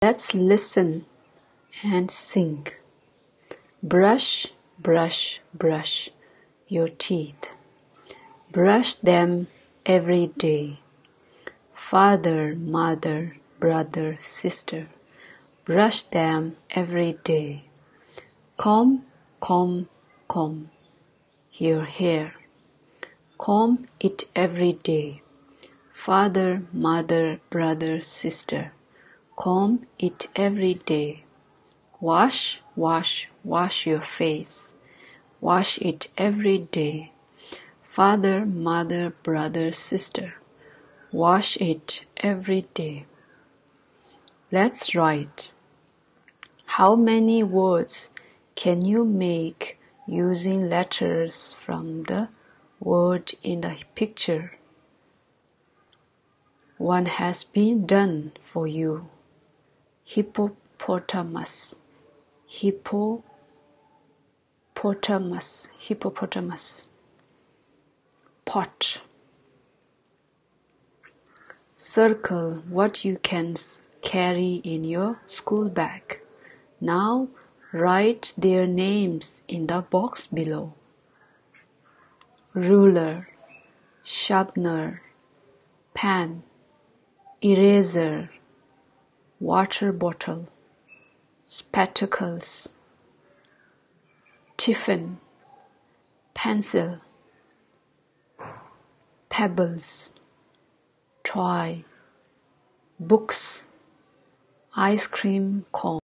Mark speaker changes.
Speaker 1: Let's listen and sing. Brush, brush, brush your teeth. Brush them every day. Father, mother, brother, sister, brush them every day. Comb, comb, comb your hair. Comb it every day. Father, mother, brother, sister, comb it every day. Wash, wash, wash your face. Wash it every day. Father, mother, brother, sister, wash it every day. Let's write. How many words can you make using letters from the word in the picture? One has been done for you. Hippopotamus, hippopotamus, hippopotamus. Pot. Circle what you can carry in your school bag. Now write their names in the box below. Ruler, sharpener, pen, eraser, water bottle, spectacles, tiffin, pencil, pebbles, toy, books, ice cream cone.